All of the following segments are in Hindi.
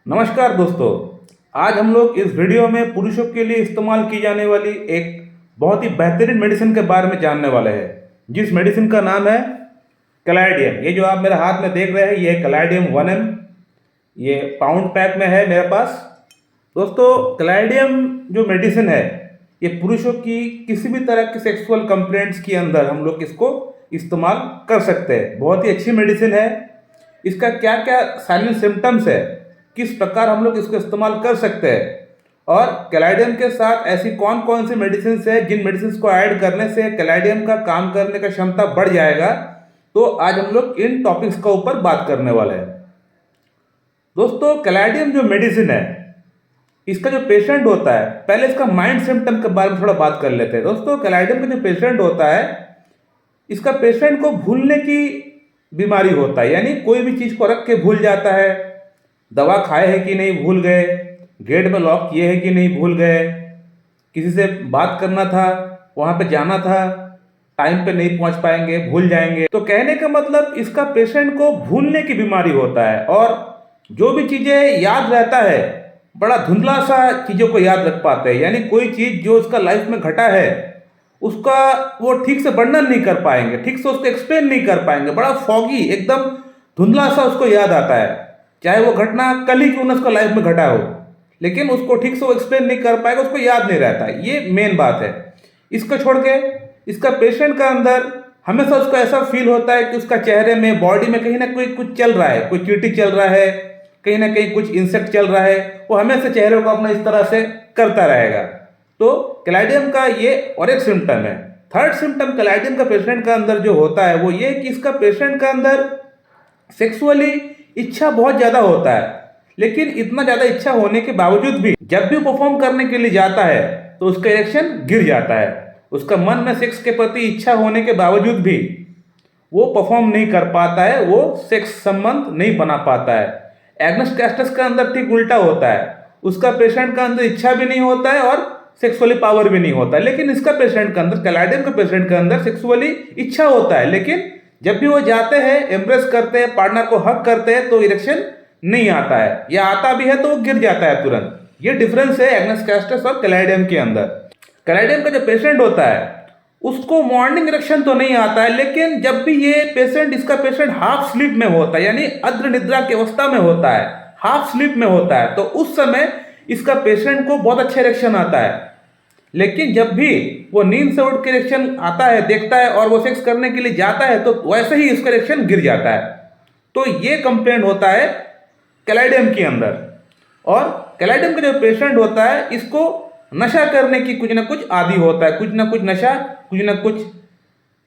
नमस्कार दोस्तों। आज हम लोग इस वीडियो में पुरुषों के लिए इस्तेमाल की जाने वाली एक बहुत ही बेहतरीन मेडिसिन के बारे में जानने वाले हैं, जिस मेडिसिन का नाम है कैलाडियम। ये जो आप मेरे हाथ में देख रहे हैं, ये कैलाडियम 1M, ये पाउंड पैक में है मेरे पास। दोस्तों, कैलाडियम जो मेडिसिन है, ये पुरुषों की किसी भी तरह की सेक्सुअल कंप्लेंट्स के अंदर हम लोग इसको इस्तेमाल कर सकते हैं। बहुत ही अच्छी मेडिसिन है। इसका क्या क्या साइलेंट सिम्टम्स है, किस प्रकार हम लोग इसको इस्तेमाल कर सकते हैं, और कैलाडियम के साथ ऐसी कौन कौन सी मेडिसिन है जिन मेडिसिन को ऐड करने से कैलाडियम का काम करने का क्षमता बढ़ जाएगा, तो आज हम लोग इन टॉपिक्स का ऊपर बात करने वाले हैं। दोस्तों, कैलाडियम जो मेडिसिन है, इसका जो पेशेंट होता है, पहले इसका माइंड सिम्टम के बारे में थोड़ा बात कर लेते हैं। दोस्तों, कैलाडियम का जो पेशेंट होता है, इसका पेशेंट को भूलने की बीमारी होता है, यानी कोई भी चीज़ को रख के भूल जाता है। दवा खाए है कि नहीं भूल गए, गेट में लॉक किए है कि नहीं भूल गए, किसी से बात करना था, वहाँ पे जाना था, टाइम पे नहीं पहुँच पाएंगे, भूल जाएंगे। तो कहने का मतलब इसका पेशेंट को भूलने की बीमारी होता है, और जो भी चीज़ें याद रहता है, बड़ा धुंधला सा चीज़ों को याद रख पाते हैं। यानी कोई चीज़ जो उसका लाइफ में घटा है, उसका वो ठीक से वर्णन नहीं कर पाएंगे, ठीक से उसको एक्सप्लेन नहीं कर पाएंगे। बड़ा फॉगी, एकदम धुंधला सा उसको याद आता है, चाहे वो घटना कल ही क्यों ना उसका लाइफ में घटा हो, लेकिन उसको ठीक से वो एक्सप्लेन नहीं कर पाएगा, उसको याद नहीं रहता। ये मेन बात है। इसको छोड़ के इसका पेशेंट का अंदर हमेशा उसको ऐसा फील होता है कि उसका चेहरे में, बॉडी में कहीं ना कोई कुछ चल रहा है, कोई चींटी चल रहा है, कहीं ना कहीं कुछ इंसेक्ट चल रहा है। वो हमेशा चेहरे को अपना इस तरह से करता रहेगा। तो कैलाडियम का ये और एक सिम्टम है। थर्ड सिम्टम कैलाडियम का पेशेंट का अंदर जो होता है, वो ये कि इसका पेशेंट का अंदर सेक्सुअली इच्छा बहुत ज़्यादा होता है, लेकिन इतना ज़्यादा इच्छा होने के बावजूद भी जब भी परफॉर्म करने के लिए जाता है तो उसका इरेक्शन गिर जाता है। उसका मन में सेक्स के प्रति इच्छा होने के बावजूद भी वो परफॉर्म नहीं कर पाता है, वो सेक्स संबंध नहीं बना पाता है। एग्नस कैस्टस का अंदर ठीक उल्टा होता है। उसका पेशेंट का अंदर इच्छा भी नहीं होता है और सेक्सुअली पावर भी नहीं होता है, लेकिन इसका पेशेंट का अंदर, कैलाडियम के पेशेंट का अंदर सेक्सुअली इच्छा होता है, लेकिन जब भी वो जाते हैं, एम्ब्रेस करते हैं, पार्टनर को हक करते हैं, तो इरेक्शन नहीं आता है, या आता भी है तो वो गिर जाता है तुरंत। ये डिफरेंस है एग्नस कैस्टस और कैलाडियम के अंदर। कैलाडियम का जो पेशेंट होता है, उसको मॉर्निंग इरेक्शन तो नहीं आता है, लेकिन जब भी ये पेशेंट, इसका पेशेंट हाफ स्लीप में होता है, यानी अर्ध निद्रा की अवस्था में होता है, हाफ स्लीप में होता है, तो उस समय इसका पेशेंट को बहुत अच्छा इरेक्शन आता है। लेकिन जब भी वो नींद से उठ के इरेक्शन आता है, देखता है, और वो सेक्स करने के लिए जाता है, तो वैसे ही इसका इरेक्शन गिर जाता है। तो ये कंप्लेंट होता है कैलाडियम के अंदर। और कैलाडियम का जो पेशेंट होता है, इसको नशा करने की कुछ ना कुछ आदी होता है, कुछ ना कुछ नशा, कुछ ना कुछ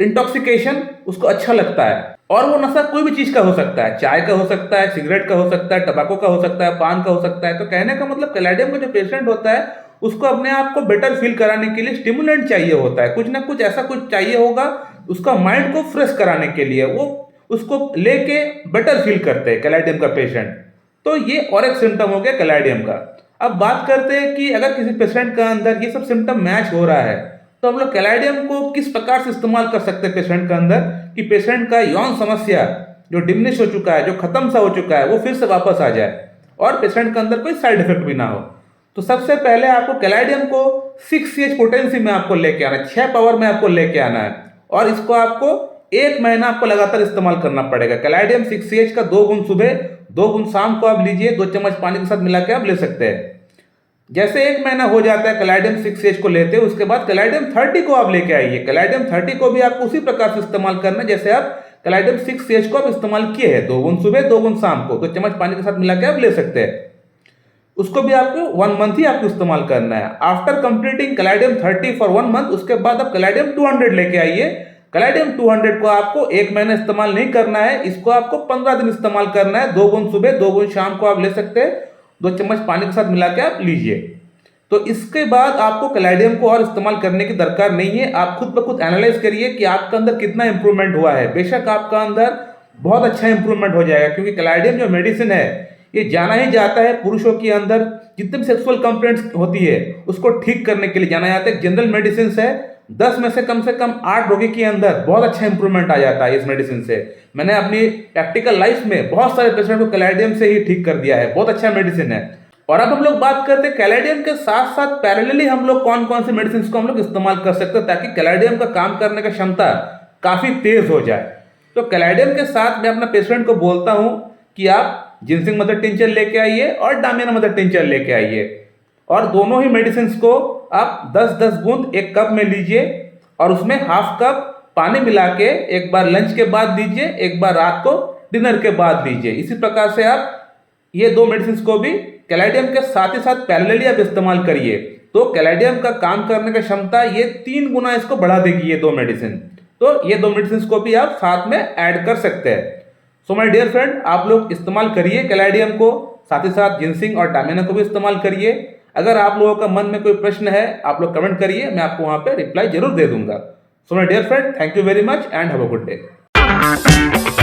इंटॉक्सिकेशन उसको अच्छा लगता है। और वो नशा कोई भी चीज का हो सकता है, चाय का हो सकता है, सिगरेट का हो सकता है, टबाको का हो सकता है, पान का हो सकता है। तो कहने का मतलब कैलाडियम का जो पेशेंट होता है, उसको अपने आप को बेटर फील कराने के लिए स्टिमुलेंट चाहिए होता है, कुछ ना कुछ ऐसा कुछ चाहिए होगा उसका माइंड को फ्रेश कराने के लिए। वो उसको लेके बेटर फील करते हैं कैलाडियम का पेशेंट। तो ये और एक सिम्टम हो गया कैलाडियम का। अब बात करते हैं कि अगर किसी पेशेंट का अंदर ये सब सिम्टम मैच हो रहा है, तो हम लोग कैलाडियम को किस प्रकार से इस्तेमाल कर सकते हैं पेशेंट का अंदर, कि पेशेंट का यौन समस्या जो डिमिनिश हो चुका है, जो खत्म सा हो चुका है, वो फिर से वापस आ जाए, और पेशेंट के अंदर कोई साइड इफेक्ट भी ना हो। तो सबसे पहले आपको कैलाडियम को 6 CH पोटेंसी में आपको लेके आना है, 6 पावर में आपको लेके आना है, और इसको आपको 1 महीना आपको लगातार इस्तेमाल करना पड़ेगा। कैलाडियम 6 CH का 2 बूंद सुबह, 2 बूंद शाम को आप लीजिए, 2 चम्मच पानी के साथ मिला के आप ले सकते हैं। जैसे 1 महीना हो जाता है कैलाडियम 6 CH को लेते हैं, उसके बाद कैलाडियम 30 को आप लेके आइए। कैलाडियम 30 को भी आपको उसी प्रकार से इस्तेमाल करना है जैसे आप कैलाडियम 6 CH को आप इस्तेमाल किए हैं। 2 बूंद सुबह, 2 बूंद शाम को, 2 चम्मच पानी के साथ मिला के आप ले सकते हैं। उसको भी आपको 1 मंथ ही आपको इस्तेमाल करना है। आफ्टर कंप्लीटिंग कैलाडियम 30 फॉर 1 मंथ, उसके बाद आप कैलाडियम 200 लेके आइए। कैलाडियम 200 को आपको 1 महीना इस्तेमाल नहीं करना है, इसको आपको 15 दिन इस्तेमाल करना है। 2 बूंद सुबह, 2 बूंद शाम को आप ले सकते हैं, 2 चम्मच पानी के साथ मिला के आप लीजिए। तो इसके बाद आपको कैलाडियम को और इस्तेमाल करने की दरकार नहीं है। आप खुद ब खुद एनालाइज करिए कि आपका अंदर कितना इंप्रूवमेंट हुआ है। बेशक आपका अंदर बहुत अच्छा इंप्रूवमेंट हो जाएगा, क्योंकि कैलाडियम जो मेडिसिन है, ये जाना ही जाता है पुरुषों के अंदर जितने भी सेक्सुअल कंप्लेंट्स होती है उसको ठीक करने के लिए जाना जाता है। जनरल मेडिसिन है, 10 में से कम 8 रोगी के अंदर बहुत अच्छा इंप्रूवमेंट आ जाता है इस मेडिसिन से। मैंने अपनी प्रैक्टिकल लाइफ में बहुत सारे पेशेंट को कैलाडियम से ही ठीक कर दिया है। बहुत अच्छा मेडिसिन है। और अब हम लोग बात करते हैं कैलाडियम के साथ साथ पैरेलली हम लोग कौन कौन से मेडिसिन को हम लोग इस्तेमाल कर सकते हैं ताकि कैलाडियम का काम करने का क्षमता काफी तेज हो जाए। तो कैलाडियम के साथ मैं अपना पेशेंट को बोलता हूं कि आप जिंसिंग मदर टिंचर लेके आइए और डामिना मदर टिंचर लेके आइए, और दोनों ही मेडिसिन को आप 10-10 बूंद एक कप में लीजिए और उसमें हाफ कप पानी मिला के एक बार लंच के बाद दीजिए, एक बार रात को डिनर के बाद दीजिए। इसी प्रकार से आप ये दो मेडिसिन को भी कैलाडियम के साथ ही साथ पैरेलली आप इस्तेमाल करिए, तो कैलाडियम का काम करने की क्षमता ये 3 गुना इसको बढ़ा देगी ये दो मेडिसिन। तो ये दो मेडिसिन को भी आप साथ में ऐड कर सकते हैं। सो माय डियर फ्रेंड, आप लोग इस्तेमाल करिए कैलाडियम को, साथ ही साथ जिंसिंग और डामिना को भी इस्तेमाल करिए। अगर आप लोगों का मन में कोई प्रश्न है आप लोग कमेंट करिए, मैं आपको वहां पे रिप्लाई जरूर दे दूंगा। So my dear friend, thank you very much and have a good day.